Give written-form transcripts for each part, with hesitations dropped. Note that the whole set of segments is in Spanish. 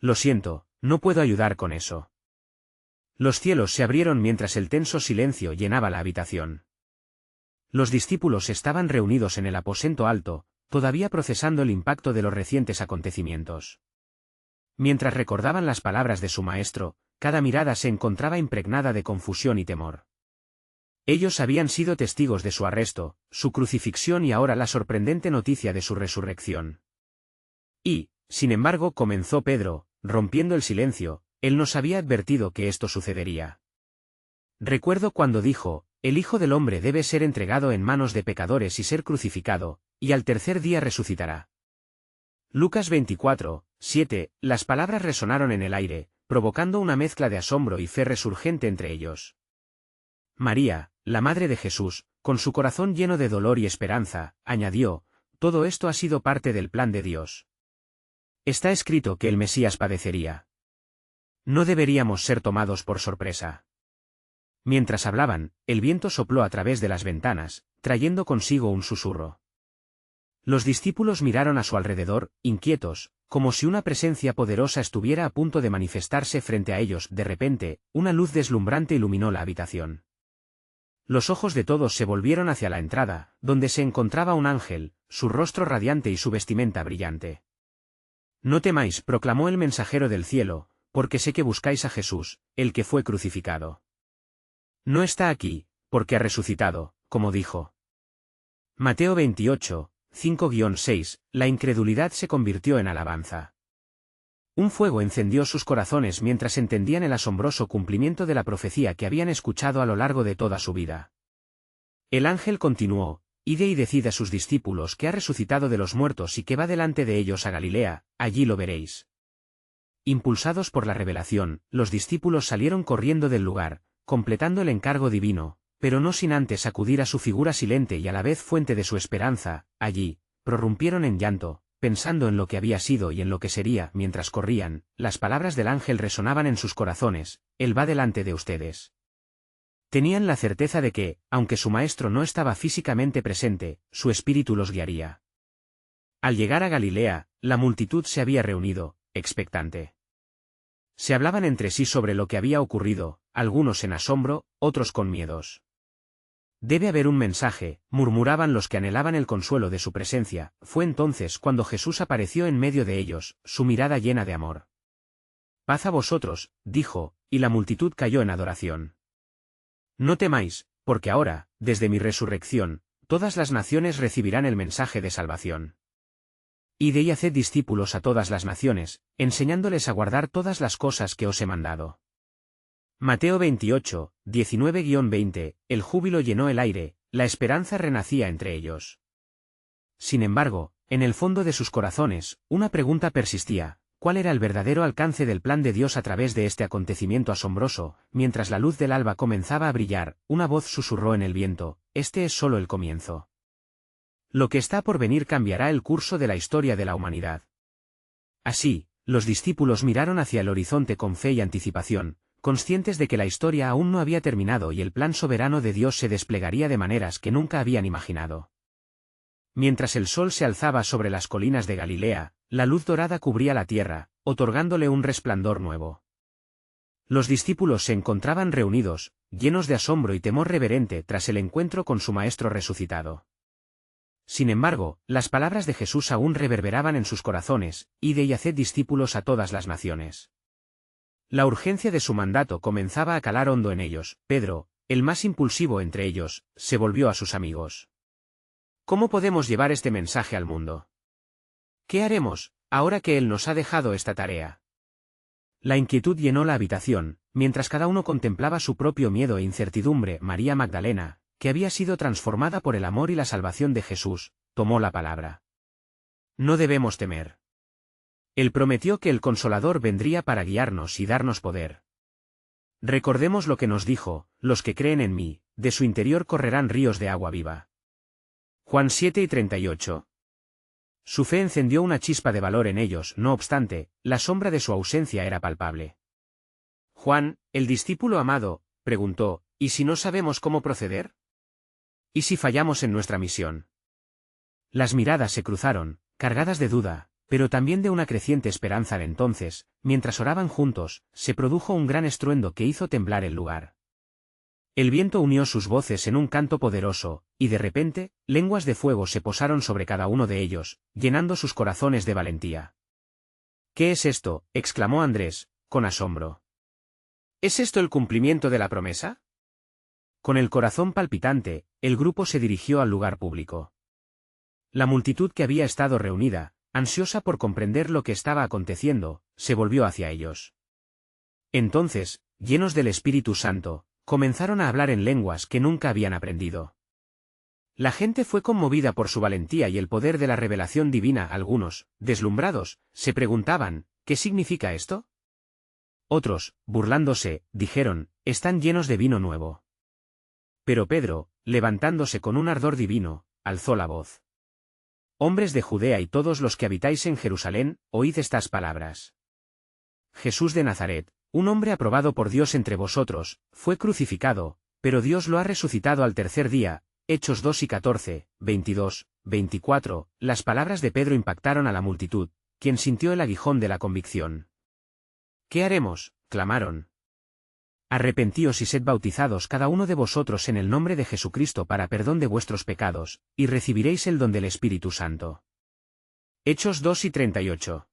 Lo siento, no puedo ayudar con eso. Los cielos se abrieron mientras el tenso silencio llenaba la habitación. Los discípulos estaban reunidos en el aposento alto, todavía procesando el impacto de los recientes acontecimientos. Mientras recordaban las palabras de su maestro, cada mirada se encontraba impregnada de confusión y temor. Ellos habían sido testigos de su arresto, su crucifixión y ahora la sorprendente noticia de su resurrección. Y, sin embargo, comenzó Pedro, rompiendo el silencio, él nos había advertido que esto sucedería. Recuerdo cuando dijo, el Hijo del Hombre debe ser entregado en manos de pecadores y ser crucificado, y al tercer día resucitará. Lucas 24, 7, las palabras resonaron en el aire, provocando una mezcla de asombro y fe resurgente entre ellos. María, la madre de Jesús, con su corazón lleno de dolor y esperanza, añadió, todo esto ha sido parte del plan de Dios. Está escrito que el Mesías padecería. No deberíamos ser tomados por sorpresa. Mientras hablaban, el viento sopló a través de las ventanas, trayendo consigo un susurro. Los discípulos miraron a su alrededor, inquietos, como si una presencia poderosa estuviera a punto de manifestarse frente a ellos. De repente, una luz deslumbrante iluminó la habitación. Los ojos de todos se volvieron hacia la entrada, donde se encontraba un ángel, su rostro radiante y su vestimenta brillante. No temáis, proclamó el mensajero del cielo, porque sé que buscáis a Jesús, el que fue crucificado. No está aquí, porque ha resucitado, como dijo. Mateo 28, 5-6, la incredulidad se convirtió en alabanza. Un fuego encendió sus corazones mientras entendían el asombroso cumplimiento de la profecía que habían escuchado a lo largo de toda su vida. El ángel continuó, id y decid a sus discípulos que ha resucitado de los muertos y que va delante de ellos a Galilea, allí lo veréis. Impulsados por la revelación, los discípulos salieron corriendo del lugar, completando el encargo divino, pero no sin antes acudir a su figura silente y a la vez fuente de su esperanza. Allí, prorrumpieron en llanto, pensando en lo que había sido y en lo que sería. Mientras corrían, las palabras del ángel resonaban en sus corazones, él va delante de ustedes. Tenían la certeza de que, aunque su maestro no estaba físicamente presente, su espíritu los guiaría. Al llegar a Galilea, la multitud se había reunido, expectante. Se hablaban entre sí sobre lo que había ocurrido, algunos en asombro, otros con miedos. Debe haber un mensaje, murmuraban los que anhelaban el consuelo de su presencia. Fue entonces cuando Jesús apareció en medio de ellos, su mirada llena de amor. Paz a vosotros, dijo, y la multitud cayó en adoración. No temáis, porque ahora, desde mi resurrección, todas las naciones recibirán el mensaje de salvación. Id y haced discípulos a todas las naciones, enseñándoles a guardar todas las cosas que os he mandado. Mateo 28, 19-20, el júbilo llenó el aire, la esperanza renacía entre ellos. Sin embargo, en el fondo de sus corazones, una pregunta persistía, ¿cuál era el verdadero alcance del plan de Dios a través de este acontecimiento asombroso? Mientras la luz del alba comenzaba a brillar, una voz susurró en el viento, este es solo el comienzo. Lo que está por venir cambiará el curso de la historia de la humanidad. Así, los discípulos miraron hacia el horizonte con fe y anticipación, conscientes de que la historia aún no había terminado y el plan soberano de Dios se desplegaría de maneras que nunca habían imaginado. Mientras el sol se alzaba sobre las colinas de Galilea, la luz dorada cubría la tierra, otorgándole un resplandor nuevo. Los discípulos se encontraban reunidos, llenos de asombro y temor reverente tras el encuentro con su Maestro resucitado. Sin embargo, las palabras de Jesús aún reverberaban en sus corazones, id y haced discípulos a todas las naciones. La urgencia de su mandato comenzaba a calar hondo en ellos. Pedro, el más impulsivo entre ellos, se volvió a sus amigos. ¿Cómo podemos llevar este mensaje al mundo? ¿Qué haremos, ahora que Él nos ha dejado esta tarea? La inquietud llenó la habitación, mientras cada uno contemplaba su propio miedo e incertidumbre. María Magdalena, que había sido transformada por el amor y la salvación de Jesús, tomó la palabra. No debemos temer. Él prometió que el Consolador vendría para guiarnos y darnos poder. Recordemos lo que nos dijo, los que creen en mí, de su interior correrán ríos de agua viva. Juan 7:38. Su fe encendió una chispa de valor en ellos, no obstante, la sombra de su ausencia era palpable. Juan, el discípulo amado, preguntó, ¿y si no sabemos cómo proceder? ¿Y si fallamos en nuestra misión? Las miradas se cruzaron, cargadas de duda, pero también de una creciente esperanza. Entonces, mientras oraban juntos, se produjo un gran estruendo que hizo temblar el lugar. El viento unió sus voces en un canto poderoso, y de repente, lenguas de fuego se posaron sobre cada uno de ellos, llenando sus corazones de valentía. ¿Qué es esto?, exclamó Andrés, con asombro. ¿Es esto el cumplimiento de la promesa? Con el corazón palpitante, el grupo se dirigió al lugar público. La multitud que había estado reunida, ansiosa por comprender lo que estaba aconteciendo, se volvió hacia ellos. Entonces, llenos del Espíritu Santo, comenzaron a hablar en lenguas que nunca habían aprendido. La gente fue conmovida por su valentía y el poder de la revelación divina. Algunos, deslumbrados, se preguntaban, ¿qué significa esto? Otros, burlándose, dijeron, están llenos de vino nuevo. Pero Pedro, levantándose con un ardor divino, alzó la voz. Hombres de Judea y todos los que habitáis en Jerusalén, oíd estas palabras. Jesús de Nazaret, un hombre aprobado por Dios entre vosotros, fue crucificado, pero Dios lo ha resucitado al tercer día. Hechos 2 y 14, 22, 24, las palabras de Pedro impactaron a la multitud, quien sintió el aguijón de la convicción. ¿Qué haremos?, clamaron. Arrepentíos y sed bautizados cada uno de vosotros en el nombre de Jesucristo para perdón de vuestros pecados, y recibiréis el don del Espíritu Santo. Hechos 2 y 38.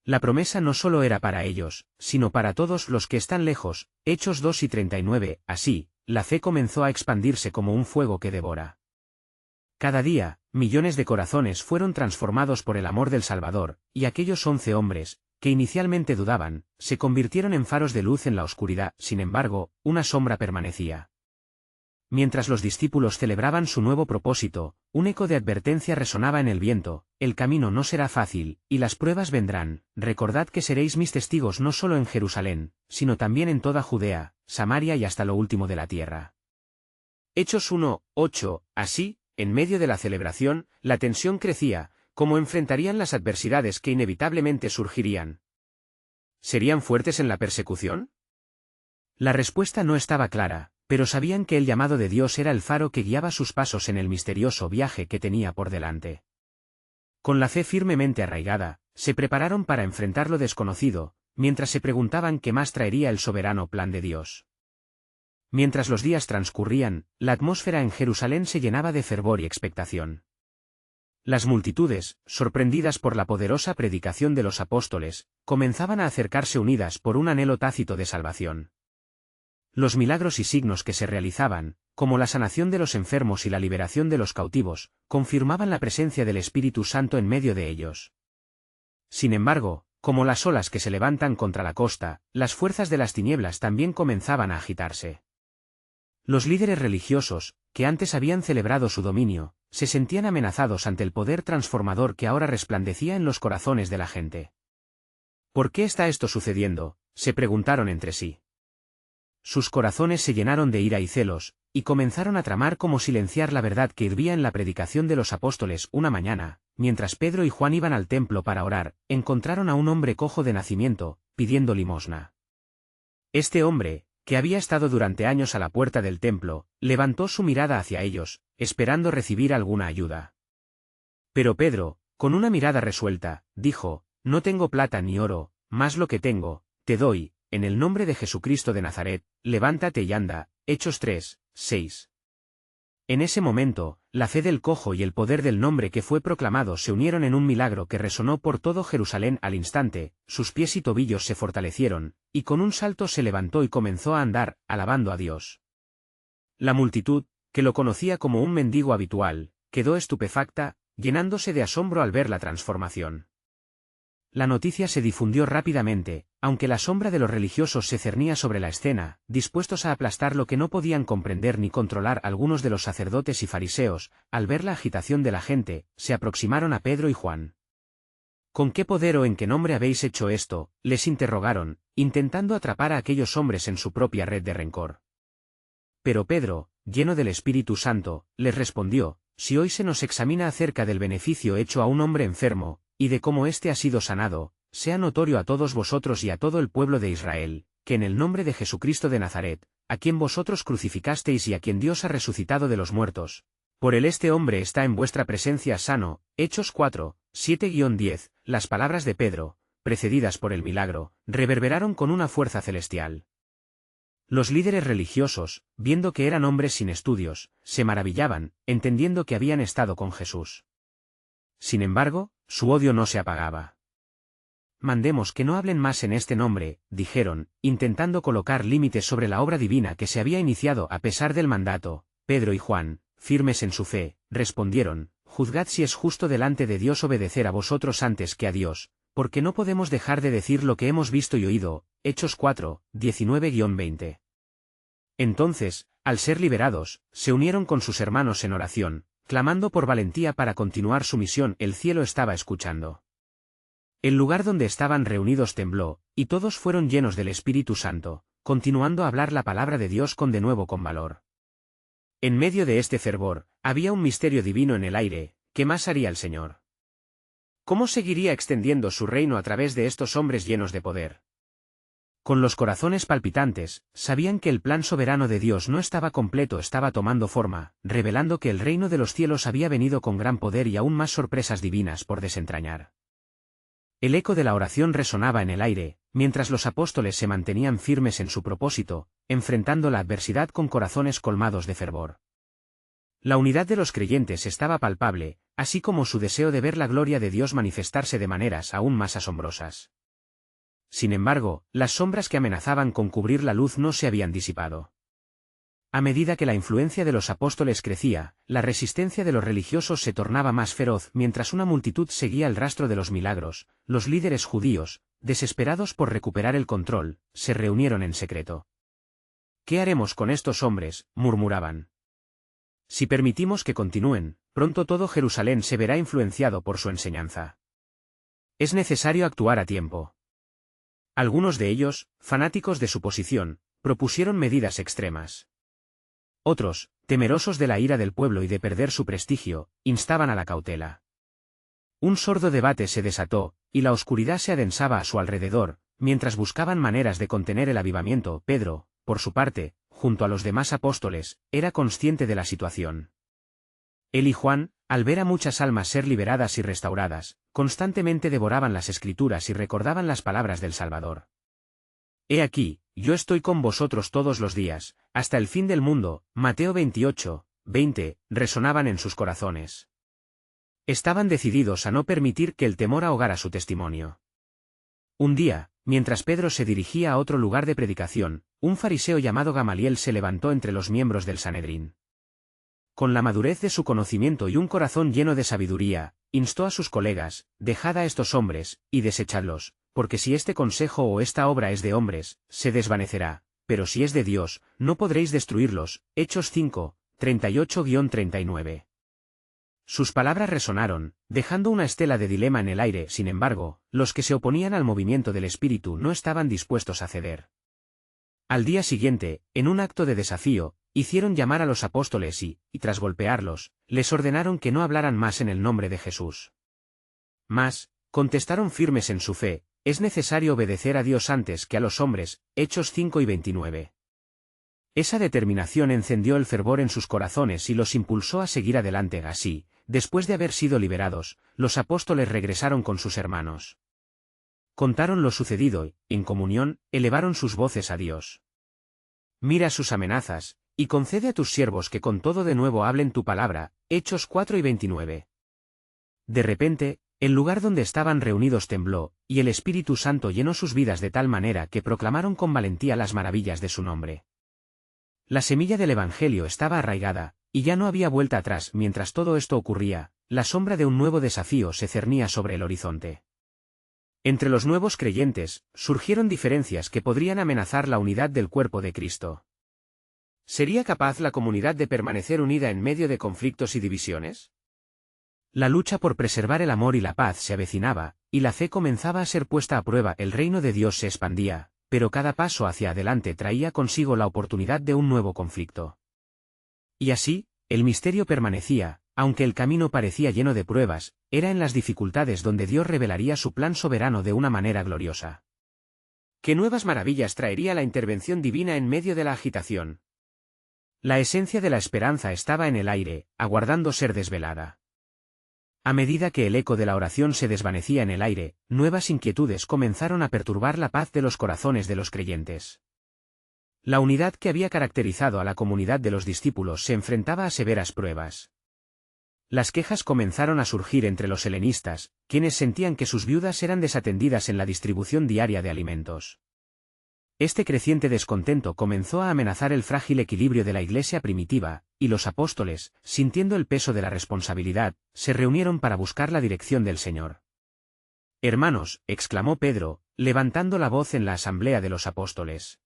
La promesa no solo era para ellos, sino para todos los que están lejos. Hechos 2 y 39, así, la fe comenzó a expandirse como un fuego que devora. Cada día, millones de corazones fueron transformados por el amor del Salvador, y aquellos 11 hombres, que inicialmente dudaban, se convirtieron en faros de luz en la oscuridad. Sin embargo, una sombra permanecía. Mientras los discípulos celebraban su nuevo propósito, un eco de advertencia resonaba en el viento: el camino no será fácil, y las pruebas vendrán. Recordad que seréis mis testigos no solo en Jerusalén, sino también en toda Judea, Samaria y hasta lo último de la tierra. Hechos 1, 8, así, en medio de la celebración, la tensión crecía. ¿Cómo enfrentarían las adversidades que inevitablemente surgirían? ¿Serían fuertes en la persecución? La respuesta no estaba clara, pero sabían que el llamado de Dios era el faro que guiaba sus pasos en el misterioso viaje que tenía por delante. Con la fe firmemente arraigada, se prepararon para enfrentar lo desconocido, mientras se preguntaban qué más traería el soberano plan de Dios. Mientras los días transcurrían, la atmósfera en Jerusalén se llenaba de fervor y expectación. Las multitudes, sorprendidas por la poderosa predicación de los apóstoles, comenzaban a acercarse unidas por un anhelo tácito de salvación. Los milagros y signos que se realizaban, como la sanación de los enfermos y la liberación de los cautivos, confirmaban la presencia del Espíritu Santo en medio de ellos. Sin embargo, como las olas que se levantan contra la costa, las fuerzas de las tinieblas también comenzaban a agitarse. Los líderes religiosos, que antes habían celebrado su dominio, se sentían amenazados ante el poder transformador que ahora resplandecía en los corazones de la gente. ¿Por qué está esto sucediendo?, se preguntaron entre sí. Sus corazones se llenaron de ira y celos, y comenzaron a tramar cómo silenciar la verdad que hirvía en la predicación de los apóstoles. Una mañana, mientras Pedro y Juan iban al templo para orar, encontraron a un hombre cojo de nacimiento, pidiendo limosna. Este hombre, que había estado durante años a la puerta del templo, levantó su mirada hacia ellos, esperando recibir alguna ayuda. Pero Pedro, con una mirada resuelta, dijo: no tengo plata ni oro, mas lo que tengo, te doy. En el nombre de Jesucristo de Nazaret, levántate y anda. Hechos 3, 6. En ese momento, la fe del cojo y el poder del nombre que fue proclamado se unieron en un milagro que resonó por todo Jerusalén. Al instante, sus pies y tobillos se fortalecieron, y con un salto se levantó y comenzó a andar, alabando a Dios. La multitud, que lo conocía como un mendigo habitual, quedó estupefacta, llenándose de asombro al ver la transformación. La noticia se difundió rápidamente, aunque la sombra de los religiosos se cernía sobre la escena, dispuestos a aplastar lo que no podían comprender ni controlar. Algunos de los sacerdotes y fariseos, al ver la agitación de la gente, se aproximaron a Pedro y Juan. ¿Con qué poder o en qué nombre habéis hecho esto?, les interrogaron, intentando atrapar a aquellos hombres en su propia red de rencor. Pero Pedro, lleno del Espíritu Santo, les respondió: si hoy se nos examina acerca del beneficio hecho a un hombre enfermo, y de cómo éste ha sido sanado, sea notorio a todos vosotros y a todo el pueblo de Israel, que en el nombre de Jesucristo de Nazaret, a quien vosotros crucificasteis y a quien Dios ha resucitado de los muertos, por él este hombre está en vuestra presencia sano. Hechos 4, 7-10, las palabras de Pedro, precedidas por el milagro, reverberaron con una fuerza celestial. Los líderes religiosos, viendo que eran hombres sin estudios, se maravillaban, entendiendo que habían estado con Jesús. Sin embargo, su odio no se apagaba. «Mandemos que no hablen más en este nombre», dijeron, intentando colocar límites sobre la obra divina que se había iniciado a pesar del mandato. Pedro y Juan, firmes en su fe, respondieron: «Juzgad si es justo delante de Dios obedecer a vosotros antes que a Dios, porque no podemos dejar de decir lo que hemos visto y oído». Hechos 4, 19-20. Entonces, al ser liberados, se unieron con sus hermanos en oración, clamando por valentía para continuar su misión. El cielo estaba escuchando. El lugar donde estaban reunidos tembló, y todos fueron llenos del Espíritu Santo, continuando a hablar la palabra de Dios con valor. En medio de este fervor, había un misterio divino en el aire. ¿Qué más haría el Señor? ¿Cómo seguiría extendiendo su reino a través de estos hombres llenos de poder? Con los corazones palpitantes, sabían que el plan soberano de Dios no estaba completo, estaba tomando forma, revelando que el reino de los cielos había venido con gran poder y aún más sorpresas divinas por desentrañar. El eco de la oración resonaba en el aire, mientras los apóstoles se mantenían firmes en su propósito, enfrentando la adversidad con corazones colmados de fervor. La unidad de los creyentes estaba palpable, así como su deseo de ver la gloria de Dios manifestarse de maneras aún más asombrosas. Sin embargo, las sombras que amenazaban con cubrir la luz no se habían disipado. A medida que la influencia de los apóstoles crecía, la resistencia de los religiosos se tornaba más feroz. Mientras una multitud seguía el rastro de los milagros, los líderes judíos, desesperados por recuperar el control, se reunieron en secreto. «¿Qué haremos con estos hombres?», murmuraban. «Si permitimos que continúen, pronto todo Jerusalén se verá influenciado por su enseñanza. Es necesario actuar a tiempo». Algunos de ellos, fanáticos de su posición, propusieron medidas extremas. Otros, temerosos de la ira del pueblo y de perder su prestigio, instaban a la cautela. Un sordo debate se desató, y la oscuridad se adensaba a su alrededor, mientras buscaban maneras de contener el avivamiento. Pedro, por su parte, junto a los demás apóstoles, era consciente de la situación. Él y Juan, al ver a muchas almas ser liberadas y restauradas, constantemente devoraban las Escrituras y recordaban las palabras del Salvador. «He aquí, yo estoy con vosotros todos los días, hasta el fin del mundo». Mateo 28, 20, resonaban en sus corazones. Estaban decididos a no permitir que el temor ahogara su testimonio. Un día, mientras Pedro se dirigía a otro lugar de predicación, un fariseo llamado Gamaliel se levantó entre los miembros del Sanedrín. Con la madurez de su conocimiento y un corazón lleno de sabiduría, instó a sus colegas: «Dejad a estos hombres, y desechadlos, porque si este consejo o esta obra es de hombres, se desvanecerá, pero si es de Dios, no podréis destruirlos». Hechos 5, 38-39. Sus palabras resonaron, dejando una estela de dilema en el aire. Sin embargo, los que se oponían al movimiento del Espíritu no estaban dispuestos a ceder. Al día siguiente, en un acto de desafío, hicieron llamar a los apóstoles y, tras golpearlos, les ordenaron que no hablaran más en el nombre de Jesús. Mas, contestaron firmes en su fe: «Es necesario obedecer a Dios antes que a los hombres». Hechos 5 y 29. Esa determinación encendió el fervor en sus corazones y los impulsó a seguir adelante. Así, después de haber sido liberados, los apóstoles regresaron con sus hermanos. Contaron lo sucedido y, en comunión, elevaron sus voces a Dios. «Mira sus amenazas, y concede a tus siervos que con todo de nuevo hablen tu palabra». Hechos 4 y 29. De repente, el lugar donde estaban reunidos tembló, y el Espíritu Santo llenó sus vidas de tal manera que proclamaron con valentía las maravillas de su nombre. La semilla del Evangelio estaba arraigada, y ya no había vuelta atrás. Mientras todo esto ocurría, la sombra de un nuevo desafío se cernía sobre el horizonte. Entre los nuevos creyentes, surgieron diferencias que podrían amenazar la unidad del cuerpo de Cristo. ¿Sería capaz la comunidad de permanecer unida en medio de conflictos y divisiones? La lucha por preservar el amor y la paz se avecinaba, y la fe comenzaba a ser puesta a prueba. El reino de Dios se expandía, pero cada paso hacia adelante traía consigo la oportunidad de un nuevo conflicto. Y así, el misterio permanecía. Aunque el camino parecía lleno de pruebas, era en las dificultades donde Dios revelaría su plan soberano de una manera gloriosa. ¿Qué nuevas maravillas traería la intervención divina en medio de la agitación? La esencia de la esperanza estaba en el aire, aguardando ser desvelada. A medida que el eco de la oración se desvanecía en el aire, nuevas inquietudes comenzaron a perturbar la paz de los corazones de los creyentes. La unidad que había caracterizado a la comunidad de los discípulos se enfrentaba a severas pruebas. Las quejas comenzaron a surgir entre los helenistas, quienes sentían que sus viudas eran desatendidas en la distribución diaria de alimentos. Este creciente descontento comenzó a amenazar el frágil equilibrio de la Iglesia primitiva, y los apóstoles, sintiendo el peso de la responsabilidad, se reunieron para buscar la dirección del Señor. «Hermanos», exclamó Pedro, levantando la voz en la asamblea de los apóstoles.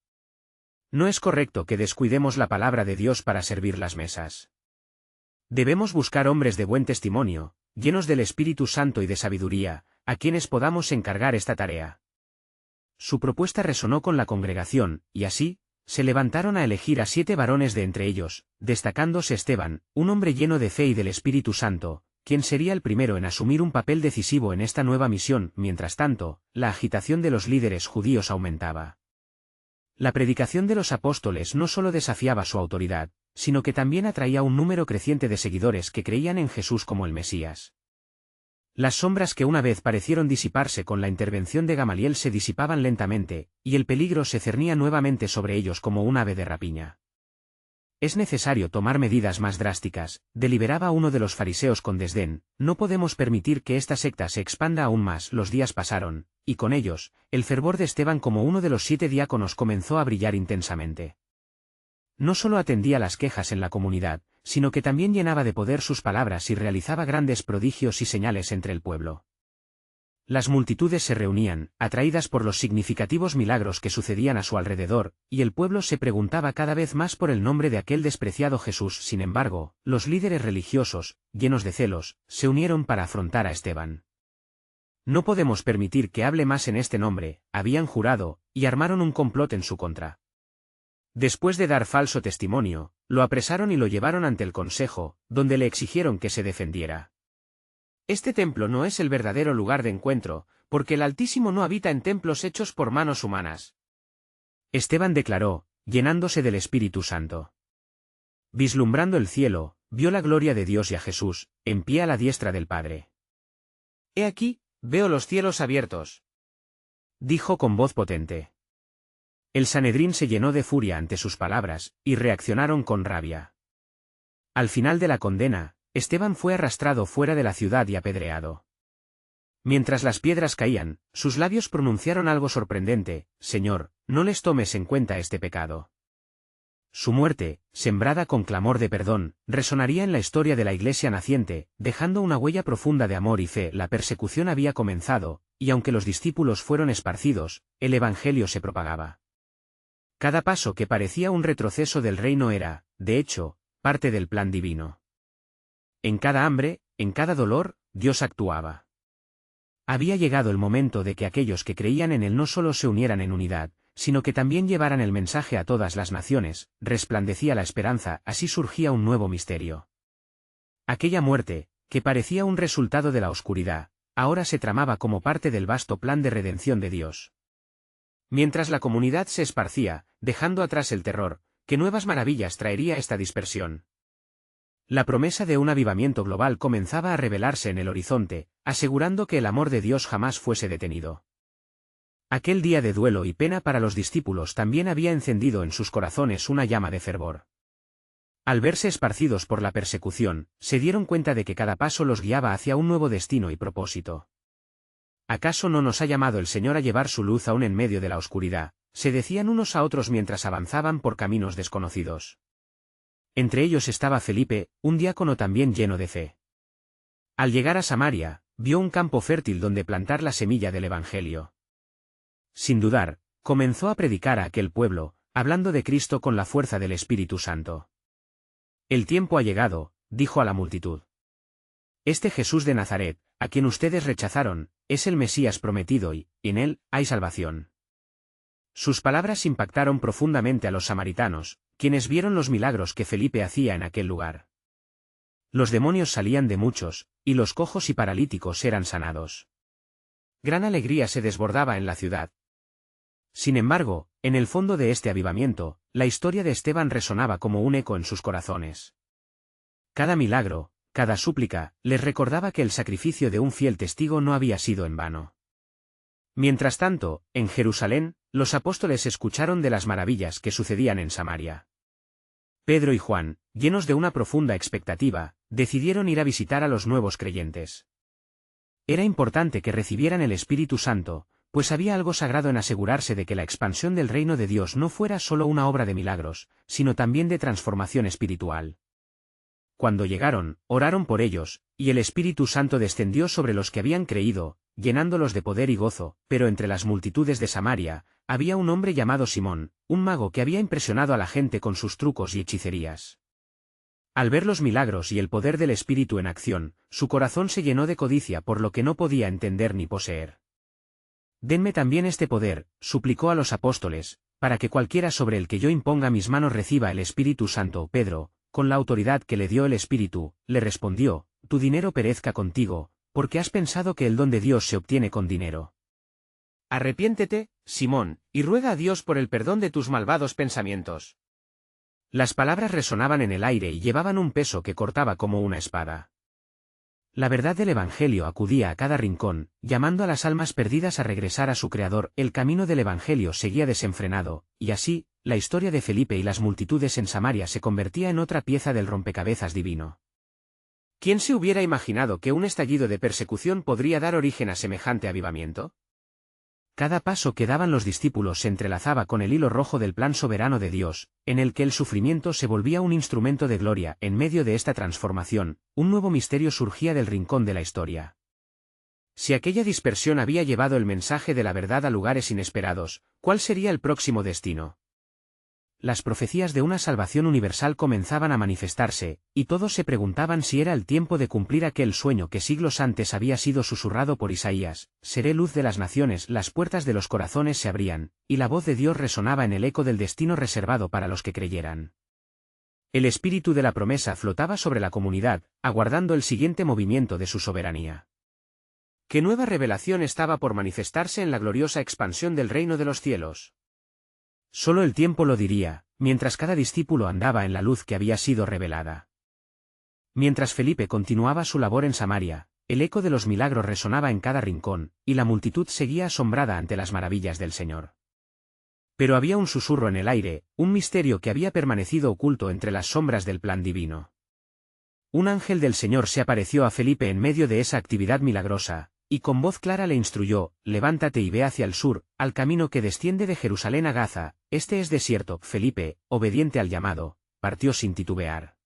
«No es correcto que descuidemos la palabra de Dios para servir las mesas. Debemos buscar hombres de buen testimonio, llenos del Espíritu Santo y de sabiduría, a quienes podamos encargar esta tarea». Su propuesta resonó con la congregación, y así, se levantaron a elegir a 7 varones de entre ellos, destacándose Esteban, un hombre lleno de fe y del Espíritu Santo, quien sería el primero en asumir un papel decisivo en esta nueva misión. Mientras tanto, la agitación de los líderes judíos aumentaba. La predicación de los apóstoles no solo desafiaba su autoridad, sino que también atraía un número creciente de seguidores que creían en Jesús como el Mesías. Las sombras que una vez parecieron disiparse con la intervención de Gamaliel se disipaban lentamente, y el peligro se cernía nuevamente sobre ellos como un ave de rapiña. «Es necesario tomar medidas más drásticas», deliberaba uno de los fariseos con desdén, «no podemos permitir que esta secta se expanda aún más». Los días pasaron, y con ellos, el fervor de Esteban como uno de los 7 diáconos comenzó a brillar intensamente. No solo atendía las quejas en la comunidad, sino que también llenaba de poder sus palabras y realizaba grandes prodigios y señales entre el pueblo. Las multitudes se reunían, atraídas por los significativos milagros que sucedían a su alrededor, y el pueblo se preguntaba cada vez más por el nombre de aquel despreciado Jesús. Sin embargo, los líderes religiosos, llenos de celos, se unieron para afrontar a Esteban. «No podemos permitir que hable más en este nombre», habían jurado, y armaron un complot en su contra. Después de dar falso testimonio, lo apresaron y lo llevaron ante el consejo, donde le exigieron que se defendiera. «Este templo no es el verdadero lugar de encuentro, porque el Altísimo no habita en templos hechos por manos humanas». Esteban declaró, llenándose del Espíritu Santo. Vislumbrando el cielo, vio la gloria de Dios y a Jesús, en pie a la diestra del Padre. «He aquí, veo los cielos abiertos», dijo con voz potente. El Sanedrín se llenó de furia ante sus palabras, y reaccionaron con rabia. Al final de la condena, Esteban fue arrastrado fuera de la ciudad y apedreado. Mientras las piedras caían, sus labios pronunciaron algo sorprendente: «Señor, no les tomes en cuenta este pecado». Su muerte, sembrada con clamor de perdón, resonaría en la historia de la Iglesia naciente, dejando una huella profunda de amor y fe. La persecución había comenzado, y aunque los discípulos fueron esparcidos, el Evangelio se propagaba. Cada paso que parecía un retroceso del reino era, de hecho, parte del plan divino. En cada hambre, en cada dolor, Dios actuaba. Había llegado el momento de que aquellos que creían en Él no solo se unieran en unidad, sino que también llevaran el mensaje a todas las naciones. Resplandecía la esperanza, así surgía un nuevo misterio. Aquella muerte, que parecía un resultado de la oscuridad, ahora se tramaba como parte del vasto plan de redención de Dios. Mientras la comunidad se esparcía, dejando atrás el terror, ¿qué nuevas maravillas traería esta dispersión? La promesa de un avivamiento global comenzaba a revelarse en el horizonte, asegurando que el amor de Dios jamás fuese detenido. Aquel día de duelo y pena para los discípulos también había encendido en sus corazones una llama de fervor. Al verse esparcidos por la persecución, se dieron cuenta de que cada paso los guiaba hacia un nuevo destino y propósito. ¿Acaso no nos ha llamado el Señor a llevar su luz aún en medio de la oscuridad?, se decían unos a otros mientras avanzaban por caminos desconocidos. Entre ellos estaba Felipe, un diácono también lleno de fe. Al llegar a Samaria, vio un campo fértil donde plantar la semilla del Evangelio. Sin dudar, comenzó a predicar a aquel pueblo, hablando de Cristo con la fuerza del Espíritu Santo. «El tiempo ha llegado», dijo a la multitud. «Este Jesús de Nazaret, a quien ustedes rechazaron, es el Mesías prometido y, en él, hay salvación». Sus palabras impactaron profundamente a los samaritanos, quienes vieron los milagros que Felipe hacía en aquel lugar. Los demonios salían de muchos, y los cojos y paralíticos eran sanados. Gran alegría se desbordaba en la ciudad. Sin embargo, en el fondo de este avivamiento, la historia de Esteban resonaba como un eco en sus corazones. Cada milagro, cada súplica, les recordaba que el sacrificio de un fiel testigo no había sido en vano. Mientras tanto, en Jerusalén, los apóstoles escucharon de las maravillas que sucedían en Samaria. Pedro y Juan, llenos de una profunda expectativa, decidieron ir a visitar a los nuevos creyentes. Era importante que recibieran el Espíritu Santo, pues había algo sagrado en asegurarse de que la expansión del reino de Dios no fuera solo una obra de milagros, sino también de transformación espiritual. Cuando llegaron, oraron por ellos, y el Espíritu Santo descendió sobre los que habían creído, llenándolos de poder y gozo, pero entre las multitudes de Samaria, había un hombre llamado Simón, un mago que había impresionado a la gente con sus trucos y hechicerías. Al ver los milagros y el poder del Espíritu en acción, su corazón se llenó de codicia por lo que no podía entender ni poseer. «Denme también este poder», suplicó a los apóstoles, «para que cualquiera sobre el que yo imponga mis manos reciba el Espíritu Santo». Pedro, con la autoridad que le dio el Espíritu, le respondió: «Tu dinero perezca contigo, porque has pensado que el don de Dios se obtiene con dinero. Arrepiéntete, Simón, y ruega a Dios por el perdón de tus malvados pensamientos». Las palabras resonaban en el aire y llevaban un peso que cortaba como una espada. La verdad del Evangelio acudía a cada rincón, llamando a las almas perdidas a regresar a su Creador. El camino del Evangelio seguía desenfrenado, y así, la historia de Felipe y las multitudes en Samaria se convertía en otra pieza del rompecabezas divino. ¿Quién se hubiera imaginado que un estallido de persecución podría dar origen a semejante avivamiento? Cada paso que daban los discípulos se entrelazaba con el hilo rojo del plan soberano de Dios, en el que el sufrimiento se volvía un instrumento de gloria. En medio de esta transformación, un nuevo misterio surgía del rincón de la historia. Si aquella dispersión había llevado el mensaje de la verdad a lugares inesperados, ¿cuál sería el próximo destino? Las profecías de una salvación universal comenzaban a manifestarse, y todos se preguntaban si era el tiempo de cumplir aquel sueño que siglos antes había sido susurrado por Isaías: «Seré luz de las naciones». Las puertas de los corazones se abrían, y la voz de Dios resonaba en el eco del destino reservado para los que creyeran. El espíritu de la promesa flotaba sobre la comunidad, aguardando el siguiente movimiento de su soberanía. ¿Qué nueva revelación estaba por manifestarse en la gloriosa expansión del reino de los cielos? Solo el tiempo lo diría, mientras cada discípulo andaba en la luz que había sido revelada. Mientras Felipe continuaba su labor en Samaria, el eco de los milagros resonaba en cada rincón, y la multitud seguía asombrada ante las maravillas del Señor. Pero había un susurro en el aire, un misterio que había permanecido oculto entre las sombras del plan divino. Un ángel del Señor se apareció a Felipe en medio de esa actividad milagrosa, y con voz clara le instruyó: «Levántate y ve hacia el sur, al camino que desciende de Jerusalén a Gaza, este es desierto». Felipe, obediente al llamado, partió sin titubear.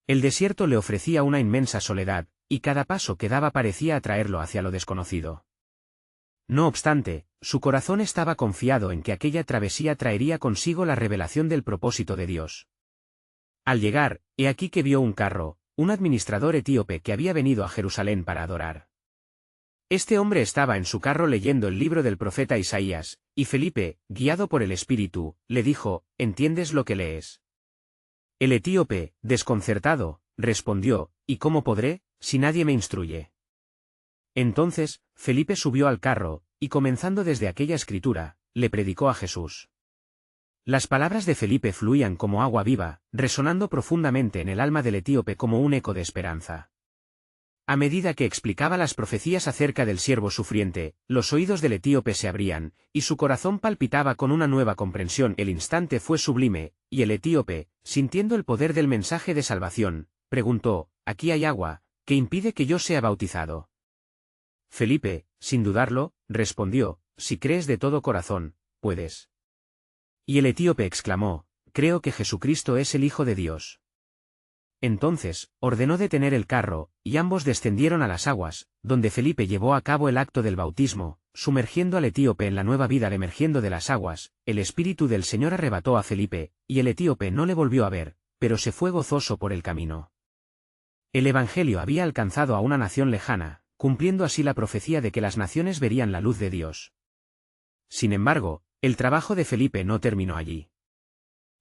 El desierto le ofrecía una inmensa soledad, y cada paso que daba parecía atraerlo hacia lo desconocido. No obstante, su corazón estaba confiado en que aquella travesía traería consigo la revelación del propósito de Dios. Al llegar, he aquí que vio un carro, un administrador etíope que había venido a Jerusalén para adorar. Este hombre estaba en su carro leyendo el libro del profeta Isaías, y Felipe, guiado por el Espíritu, le dijo: «¿Entiendes lo que lees?». El etíope, desconcertado, respondió: «¿Y cómo podré, si nadie me instruye?». Entonces, Felipe subió al carro, y comenzando desde aquella escritura, le predicó a Jesús. Las palabras de Felipe fluían como agua viva, resonando profundamente en el alma del etíope como un eco de esperanza. A medida que explicaba las profecías acerca del siervo sufriente, los oídos del etíope se abrían, y su corazón palpitaba con una nueva comprensión. El instante fue sublime, y el etíope, sintiendo el poder del mensaje de salvación, preguntó: «Aquí hay agua, ¿qué impide que yo sea bautizado?». Felipe, sin dudarlo, respondió: «Si crees de todo corazón, puedes». Y el etíope exclamó: «Creo que Jesucristo es el Hijo de Dios». Entonces, ordenó detener el carro, y ambos descendieron a las aguas, donde Felipe llevó a cabo el acto del bautismo, sumergiendo al etíope en la nueva vida. Al emergiendo de las aguas, el Espíritu del Señor arrebató a Felipe, y el etíope no le volvió a ver, pero se fue gozoso por el camino. El Evangelio había alcanzado a una nación lejana, cumpliendo así la profecía de que las naciones verían la luz de Dios. Sin embargo, el trabajo de Felipe no terminó allí.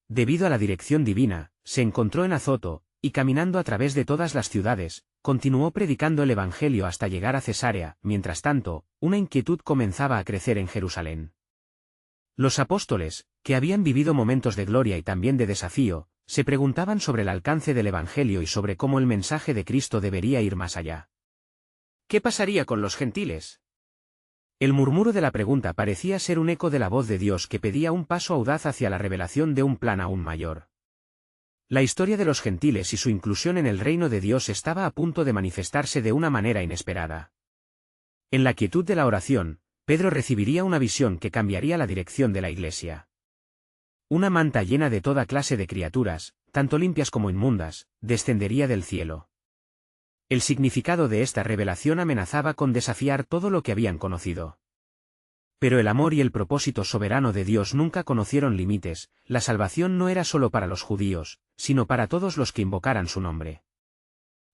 Debido a la dirección divina, se encontró en Azoto, y caminando a través de todas las ciudades, continuó predicando el Evangelio hasta llegar a Cesarea. Mientras tanto, una inquietud comenzaba a crecer en Jerusalén. Los apóstoles, que habían vivido momentos de gloria y también de desafío, Se preguntaban sobre el alcance del Evangelio y sobre cómo el mensaje de Cristo debería ir más allá. ¿Qué pasaría con los gentiles? El murmuro de la pregunta parecía ser un eco de la voz de Dios que pedía un paso audaz hacia la revelación de un plan aún mayor. La historia de los gentiles y su inclusión en el reino de Dios estaba a punto de manifestarse de una manera inesperada. En la quietud de la oración, Pedro recibiría una visión que cambiaría la dirección de la iglesia. Una manta llena de toda clase de criaturas, tanto limpias como inmundas, descendería del cielo. El significado de esta revelación amenazaba con desafiar todo lo que habían conocido. Pero el amor y el propósito soberano de Dios nunca conocieron límites, la salvación no era solo para los judíos, sino para todos los que invocaran su nombre.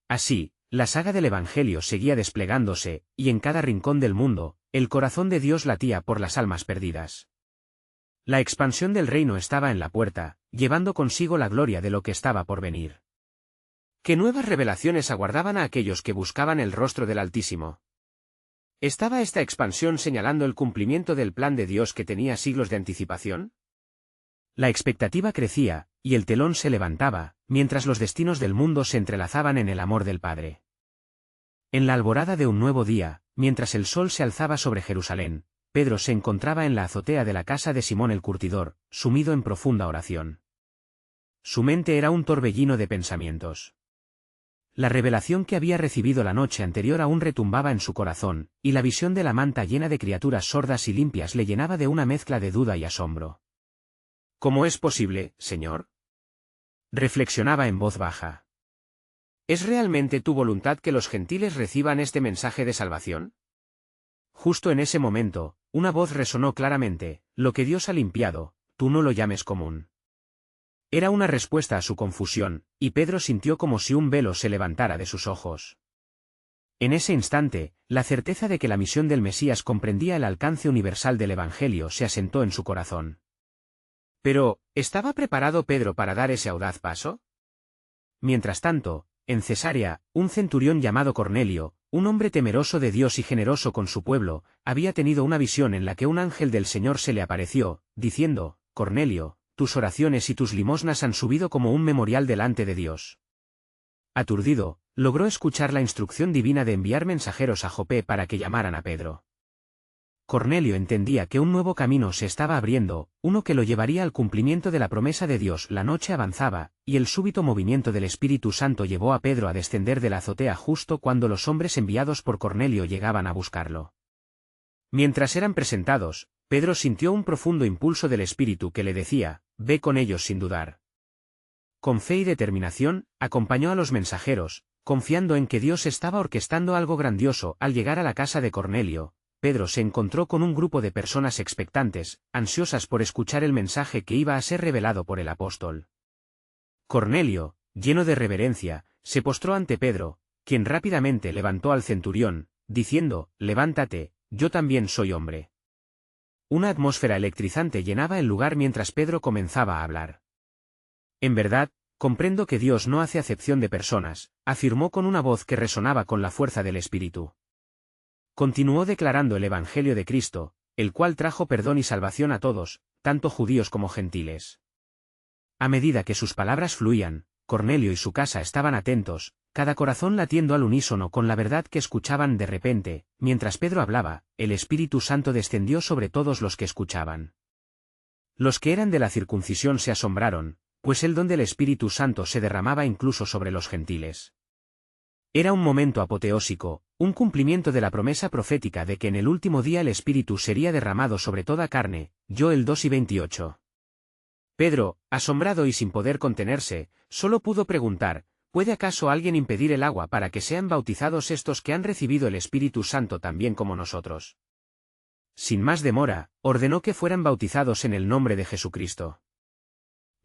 Así, la saga del Evangelio seguía desplegándose, y en cada rincón del mundo, el corazón de Dios latía por las almas perdidas. La expansión del reino estaba en la puerta, llevando consigo la gloria de lo que estaba por venir. ¿Qué nuevas revelaciones aguardaban a aquellos que buscaban el rostro del Altísimo? ¿Estaba esta expansión señalando el cumplimiento del plan de Dios que tenía siglos de anticipación? La expectativa crecía, y el telón se levantaba, mientras los destinos del mundo se entrelazaban en el amor del Padre. En la alborada de un nuevo día, mientras el sol se alzaba sobre Jerusalén, Pedro se encontraba en la azotea de la casa de Simón el curtidor, sumido en profunda oración. Su mente era un torbellino de pensamientos. La revelación que había recibido la noche anterior aún retumbaba en su corazón, y la visión de la manta llena de criaturas sordas y limpias le llenaba de una mezcla de duda y asombro. ¿Cómo es posible, Señor? Reflexionaba en voz baja. ¿Es realmente tu voluntad que los gentiles reciban este mensaje de salvación? Justo en ese momento, una voz resonó claramente: lo que Dios ha limpiado, tú no lo llames común. Era una respuesta a su confusión, y Pedro sintió como si un velo se levantara de sus ojos. En ese instante, la certeza de que la misión del Mesías comprendía el alcance universal del Evangelio se asentó en su corazón. Pero, ¿estaba preparado Pedro para dar ese audaz paso? Mientras tanto, en Cesarea, un centurión llamado Cornelio, un hombre temeroso de Dios y generoso con su pueblo, había tenido una visión en la que un ángel del Señor se le apareció, diciendo: Cornelio, tus oraciones y tus limosnas han subido como un memorial delante de Dios. Aturdido, logró escuchar la instrucción divina de enviar mensajeros a Jope para que llamaran a Pedro. Cornelio entendía que un nuevo camino se estaba abriendo, uno que lo llevaría al cumplimiento de la promesa de Dios. La noche avanzaba, y el súbito movimiento del Espíritu Santo llevó a Pedro a descender de la azotea justo cuando los hombres enviados por Cornelio llegaban a buscarlo. Mientras eran presentados, Pedro sintió un profundo impulso del Espíritu que le decía: ve con ellos sin dudar. Con fe y determinación, acompañó a los mensajeros, confiando en que Dios estaba orquestando algo grandioso. Al llegar a la casa de Cornelio, Pedro se encontró con un grupo de personas expectantes, ansiosas por escuchar el mensaje que iba a ser revelado por el apóstol. Cornelio, lleno de reverencia, se postró ante Pedro, quien rápidamente levantó al centurión, diciendo: levántate, yo también soy hombre. Una atmósfera electrizante llenaba el lugar mientras Pedro comenzaba a hablar. En verdad, comprendo que Dios no hace acepción de personas, afirmó con una voz que resonaba con la fuerza del Espíritu. Continuó declarando el Evangelio de Cristo, el cual trajo perdón y salvación a todos, tanto judíos como gentiles. A medida que sus palabras fluían, Cornelio y su casa estaban atentos, cada corazón latiendo al unísono con la verdad que escuchaban. De repente, mientras Pedro hablaba, el Espíritu Santo descendió sobre todos los que escuchaban. Los que eran de la circuncisión se asombraron, pues el don del Espíritu Santo se derramaba incluso sobre los gentiles. Era un momento apoteósico, un cumplimiento de la promesa profética de que en el último día el Espíritu sería derramado sobre toda carne. Joel 2:28. Pedro, asombrado y sin poder contenerse, solo pudo preguntar: ¿puede acaso alguien impedir el agua para que sean bautizados estos que han recibido el Espíritu Santo también como nosotros? Sin más demora, ordenó que fueran bautizados en el nombre de Jesucristo.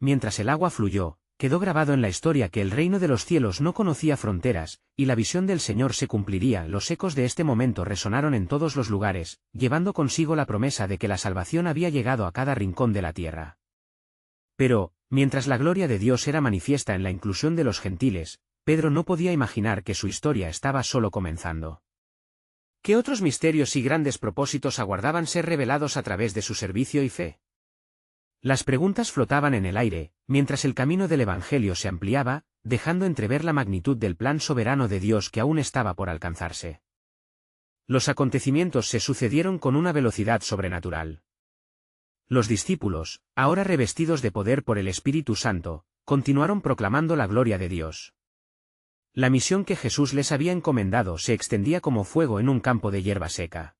Mientras el agua fluyó, quedó grabado en la historia que el reino de los cielos no conocía fronteras, y la visión del Señor se cumpliría. Los ecos de este momento resonaron en todos los lugares, llevando consigo la promesa de que la salvación había llegado a cada rincón de la tierra. Pero, mientras la gloria de Dios era manifiesta en la inclusión de los gentiles, Pedro no podía imaginar que su historia estaba solo comenzando. ¿Qué otros misterios y grandes propósitos aguardaban ser revelados a través de su servicio y fe? Las preguntas flotaban en el aire, mientras el camino del Evangelio se ampliaba, dejando entrever la magnitud del plan soberano de Dios que aún estaba por alcanzarse. Los acontecimientos se sucedieron con una velocidad sobrenatural. Los discípulos, ahora revestidos de poder por el Espíritu Santo, continuaron proclamando la gloria de Dios. La misión que Jesús les había encomendado se extendía como fuego en un campo de hierba seca.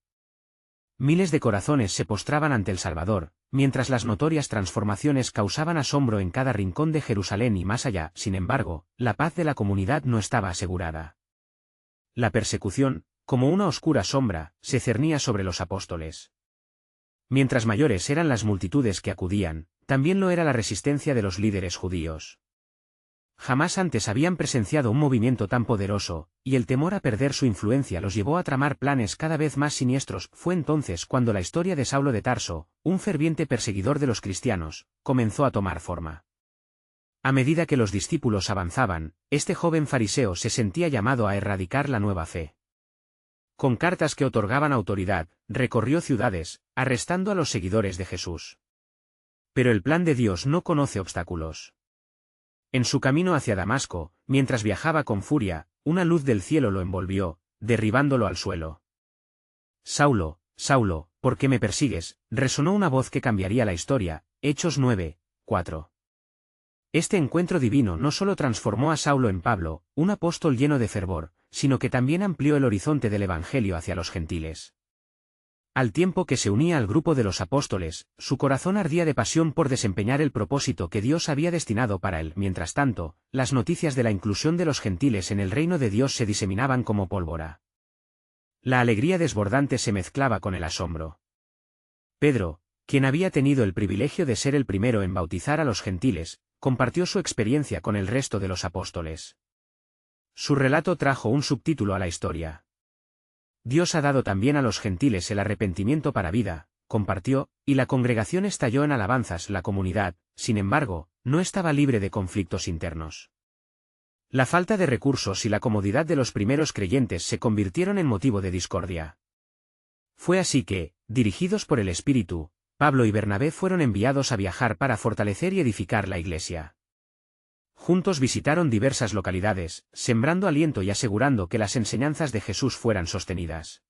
Miles de corazones se postraban ante el Salvador, mientras las notorias transformaciones causaban asombro en cada rincón de Jerusalén y más allá. Sin embargo, la paz de la comunidad no estaba asegurada. La persecución, como una oscura sombra, se cernía sobre los apóstoles. Mientras mayores eran las multitudes que acudían, también lo era la resistencia de los líderes judíos. Jamás antes habían presenciado un movimiento tan poderoso, y el temor a perder su influencia los llevó a tramar planes cada vez más siniestros. Fue entonces cuando la historia de Saulo de Tarso, un ferviente perseguidor de los cristianos, comenzó a tomar forma. A medida que los discípulos avanzaban, este joven fariseo se sentía llamado a erradicar la nueva fe. Con cartas que otorgaban autoridad, recorrió ciudades, arrestando a los seguidores de Jesús. Pero el plan de Dios no conoce obstáculos. En su camino hacia Damasco, mientras viajaba con furia, una luz del cielo lo envolvió, derribándolo al suelo. «Saulo, Saulo, ¿por qué me persigues?», resonó una voz que cambiaría la historia. Hechos 9:4. Este encuentro divino no solo transformó a Saulo en Pablo, un apóstol lleno de fervor, sino que también amplió el horizonte del Evangelio hacia los gentiles. Al tiempo que se unía al grupo de los apóstoles, su corazón ardía de pasión por desempeñar el propósito que Dios había destinado para él. Mientras tanto, las noticias de la inclusión de los gentiles en el reino de Dios se diseminaban como pólvora. La alegría desbordante se mezclaba con el asombro. Pedro, quien había tenido el privilegio de ser el primero en bautizar a los gentiles, compartió su experiencia con el resto de los apóstoles. Su relato trajo un subtítulo a la historia. Dios ha dado también a los gentiles el arrepentimiento para vida, compartió, y la congregación estalló en alabanzas. La comunidad, sin embargo, no estaba libre de conflictos internos. La falta de recursos y la comodidad de los primeros creyentes se convirtieron en motivo de discordia. Fue así que, dirigidos por el Espíritu, Pablo y Bernabé fueron enviados a viajar para fortalecer y edificar la iglesia. Juntos visitaron diversas localidades, sembrando aliento y asegurando que las enseñanzas de Jesús fueran sostenidas.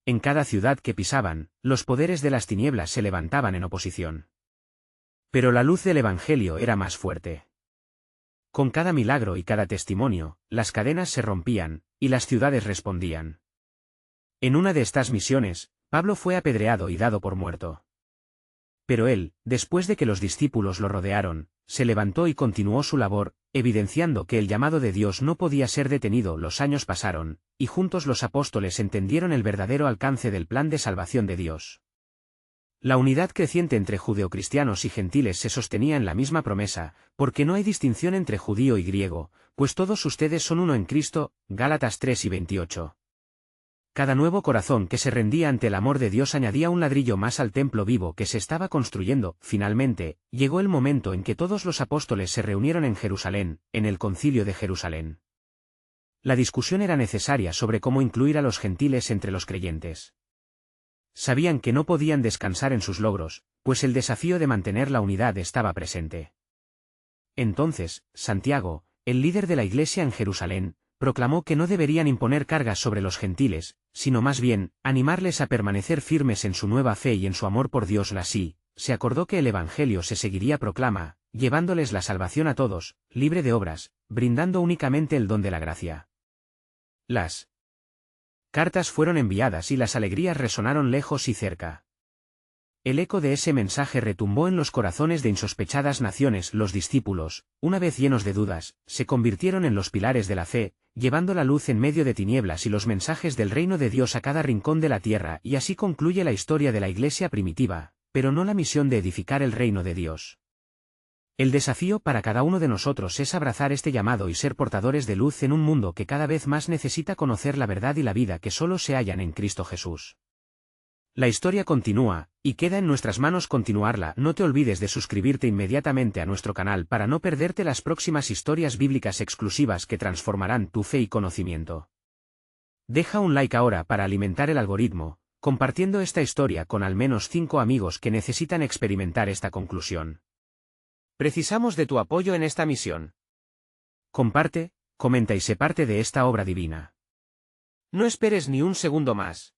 En cada ciudad que pisaban, los poderes de las tinieblas se levantaban en oposición. Pero la luz del Evangelio era más fuerte. Con cada milagro y cada testimonio, las cadenas se rompían, y las ciudades respondían. En una de estas misiones, Pablo fue apedreado y dado por muerto. Pero él, después de que los discípulos lo rodearon, se levantó y continuó su labor, evidenciando que el llamado de Dios no podía ser detenido. Los años pasaron, y juntos los apóstoles entendieron el verdadero alcance del plan de salvación de Dios. La unidad creciente entre judeocristianos y gentiles se sostenía en la misma promesa, porque no hay distinción entre judío y griego, pues todos ustedes son uno en Cristo. Gálatas 3:28. Cada nuevo corazón que se rendía ante el amor de Dios añadía un ladrillo más al templo vivo que se estaba construyendo. Finalmente, llegó el momento en que todos los apóstoles se reunieron en Jerusalén, en el Concilio de Jerusalén. La discusión era necesaria sobre cómo incluir a los gentiles entre los creyentes. Sabían que no podían descansar en sus logros, pues el desafío de mantener la unidad estaba presente. Entonces, Santiago, el líder de la iglesia en Jerusalén, proclamó que no deberían imponer cargas sobre los gentiles, sino más bien, animarles a permanecer firmes en su nueva fe y en su amor por Dios. Así, se acordó que el Evangelio se seguiría llevándoles la salvación a todos, libre de obras, brindando únicamente el don de la gracia. Las cartas fueron enviadas y las alegrías resonaron lejos y cerca. El eco de ese mensaje retumbó en los corazones de insospechadas naciones. Los discípulos, una vez llenos de dudas, se convirtieron en los pilares de la fe, llevando la luz en medio de tinieblas y los mensajes del reino de Dios a cada rincón de la tierra. Y así concluye la historia de la iglesia primitiva, pero no la misión de edificar el reino de Dios. El desafío para cada uno de nosotros es abrazar este llamado y ser portadores de luz en un mundo que cada vez más necesita conocer la verdad y la vida que solo se hallan en Cristo Jesús. La historia continúa, y queda en nuestras manos continuarla. No te olvides de suscribirte inmediatamente a nuestro canal para no perderte las próximas historias bíblicas exclusivas que transformarán tu fe y conocimiento. Deja un like ahora para alimentar el algoritmo, compartiendo esta historia con al menos 5 amigos que necesitan experimentar esta conclusión. Precisamos de tu apoyo en esta misión. Comparte, comenta y sé parte de esta obra divina. No esperes ni un segundo más.